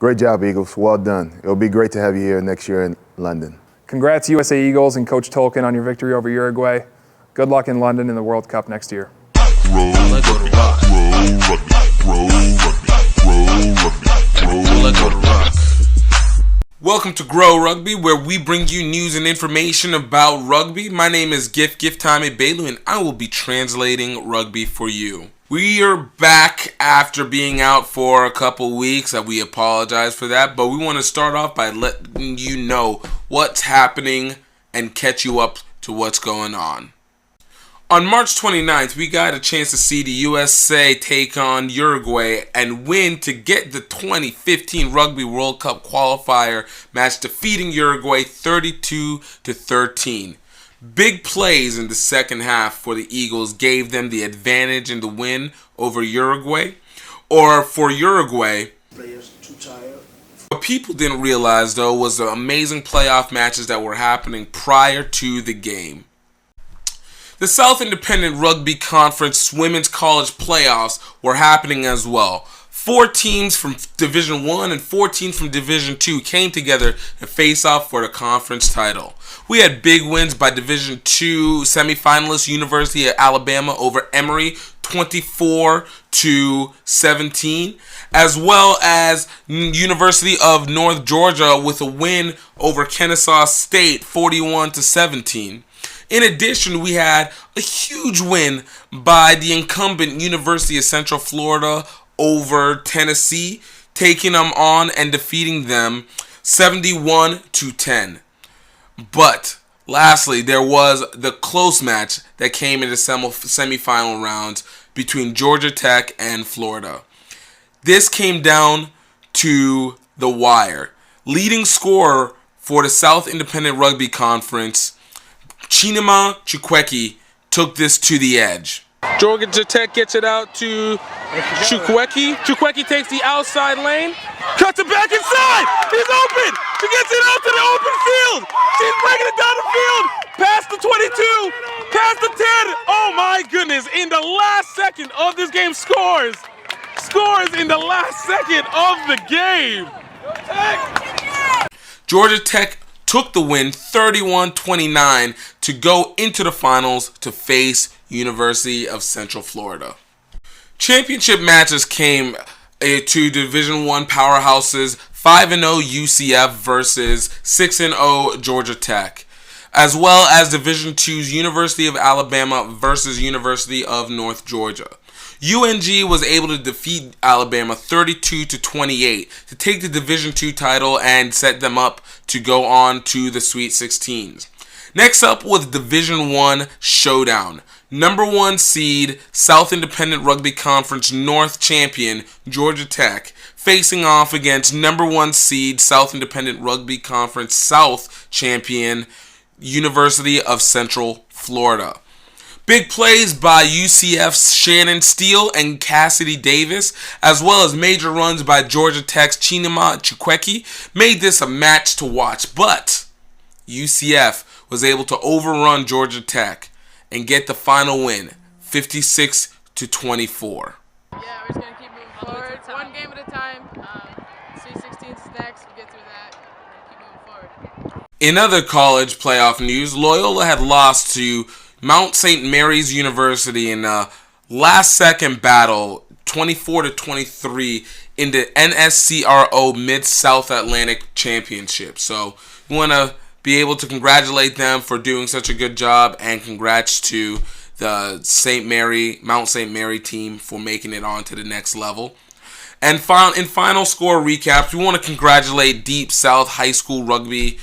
Great job, Eagles. Well done. It'll be great to have you here next year in London. Congrats, USA Eagles and Coach Tolkien, on your victory over Uruguay. Good luck in London in the World Cup next year. Welcome to Grow Rugby, where we bring you news and information about rugby. My name is Gift Time Belu, and I will be translating rugby for you. We are back after being out for a couple weeks. We apologize for that, but we want to start off by letting you know what's happening and catch you up to what's going on. On March 29th, we got a chance to see the USA take on Uruguay and win to get the 2015 Rugby World Cup qualifier match, defeating Uruguay 32-13. Big plays in the second half for the Eagles gave them the advantage in the win over Uruguay. Or for Uruguay, players too tired. What people didn't realize, though, was the amazing playoff matches that were happening prior to the game. The South Independent Rugby Conference Women's College Playoffs were happening as well. 4 teams from Division 1 and 4 teams from Division 2 came together to face off for the conference title. We had big wins by Division 2 semifinalist University of Alabama over Emory 24-17, as well as University of North Georgia with a win over Kennesaw State 41-17. In addition, we had a huge win by the incumbent University of Central Florida over Tennessee, taking them on and defeating them 71-10. But lastly, there was the close match that came in the semifinal rounds between Georgia Tech and Florida. This came down to the wire. Leading scorer for the South Independent Rugby Conference, Chinema Chukwueke, took this to the edge. Georgia Tech gets it out to Chukwueke. Chukwueke takes the outside lane, cuts it back inside. He's open. She gets it out to the open field. She's breaking it down the field. Past the 22, past the 10. Oh my goodness! In the last second of this game, scores in the last second of the game. Georgia Tech took the win 31-29 to go into the finals to face University of Central Florida. Championship matches came to Division 1 powerhouses 5-0 UCF versus 6-0 Georgia Tech, as well as Division 2's University of Alabama versus University of North Georgia. UNG was able to defeat Alabama 32-28 to take the Division 2 title and set them up to go on to the Sweet 16s. Next up was Division 1 Showdown. Number 1 seed South Independent Rugby Conference North champion Georgia Tech facing off against number 1 seed South Independent Rugby Conference South champion University of Central Florida. Big plays by UCF's Shannon Steele and Cassidy Davis, as well as major runs by Georgia Tech's Chinema Chukwueke, made this a match to watch. But UCF was able to overrun Georgia Tech and get the final win, 56-24. Yeah, we're just going to keep moving forward, one game at a time. C16 is next, we get through that, and keep moving forward. In other college playoff news, Loyola had lost to Mount St. Mary's University in a last-second battle, 24-23, in the NSCRO Mid-South Atlantic Championship. So we want to be able to congratulate them for doing such a good job, and congrats to the Mount St. Mary team for making it on to the next level. And in final score recaps, we want to congratulate Deep South High School Rugby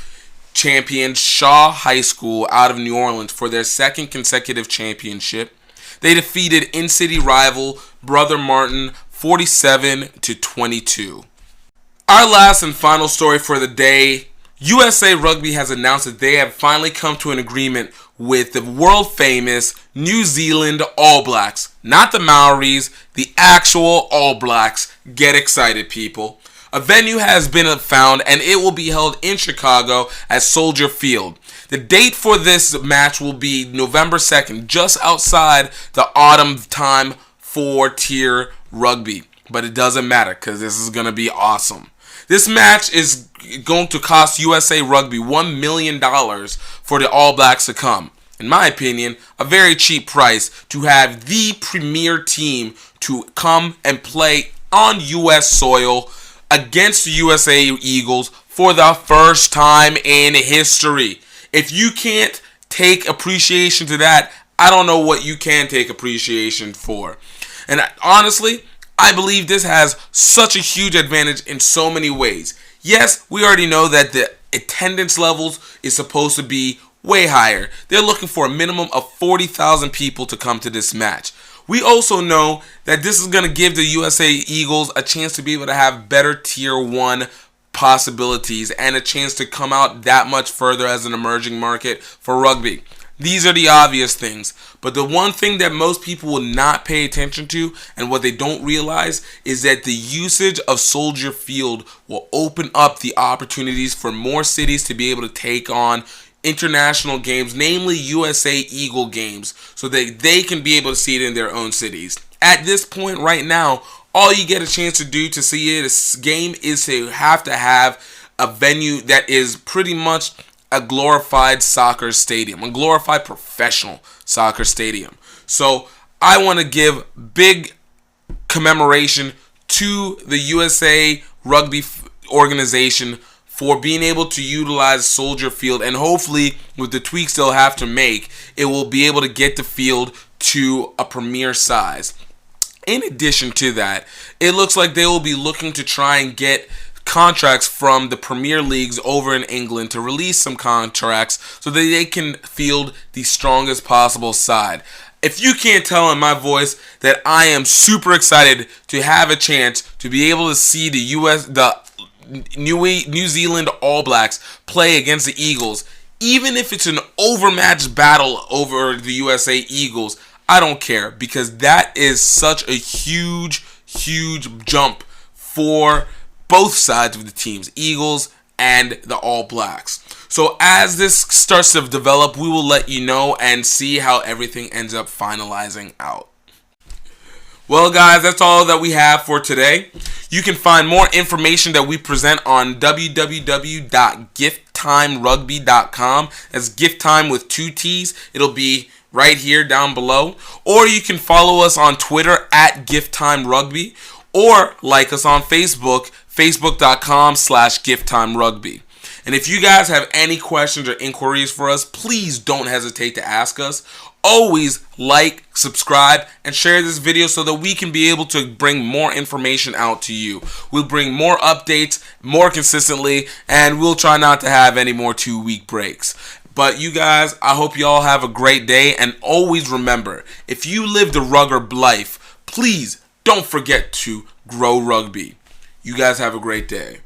champion Shaw High School out of New Orleans for their second consecutive championship. They defeated in-city rival Brother Martin 47-22. Our last and final story for the day, USA Rugby has announced that they have finally come to an agreement with the world-famous New Zealand All Blacks. Not the Maoris, the actual All Blacks. Get excited, people. A venue has been found, and it will be held in Chicago at Soldier Field. The date for this match will be November 2nd, just outside the autumn time for tier rugby. but it doesn't matter because this is going to be awesome. This match is going to cost USA Rugby $1 million for the All Blacks to come. In my opinion, a very cheap price to have the premier team to come and play on U.S. soil against the USA Eagles for the first time in history. If you can't take appreciation to that, I don't know what you can take appreciation for. And honestly, I believe this has such a huge advantage in so many ways. Yes, we already know that the attendance levels is supposed to be way higher. They're looking for a minimum of 40,000 people to come to this match. We also know that this is going to give the USA Eagles a chance to be able to have better Tier 1 possibilities and a chance to come out that much further as an emerging market for rugby. These are the obvious things, but the one thing that most people will not pay attention to and what they don't realize is that the usage of Soldier Field will open up the opportunities for more cities to be able to take on international games, namely USA Eagle games, so that they can be able to see it in their own cities. At this point right now, all you get a chance to do to see this game is to have a venue that is pretty much a glorified soccer stadium, a glorified professional soccer stadium. So I want to give big commemoration to the USA Rugby organization for being able to utilize Soldier Field, and hopefully with the tweaks they'll have to make, it will be able to get the field to a premier size. In addition to that, it looks like they will be looking to try and get contracts from the Premier Leagues over in England to release some contracts so that they can field the strongest possible side. If you can't tell in my voice that I am super excited to have a chance to be able to see the New Zealand All Blacks play against the Eagles, even if it's an overmatched battle over the USA Eagles, I don't care, because that is such a huge jump for both sides of the teams, Eagles and the All Blacks. So as this starts to develop, we will let you know and see how everything ends up finalizing out. Well, guys, that's all that we have for today. You can find more information that we present on www.gifttimerugby.com. That's gift time with 2 T's. It'll be right here down below. Or you can follow us on Twitter at gifttimerugby, or like us on Facebook, facebook.com/gifttimerugby. And if you guys have any questions or inquiries for us, please don't hesitate to ask us. Always like, subscribe, and share this video so that we can be able to bring more information out to you. We'll bring more updates more consistently, and we'll try not to have any more 2-week breaks. But you guys, I hope you all have a great day, and always remember, if you lived a rugged life, please don't forget to grow rugby. You guys have a great day.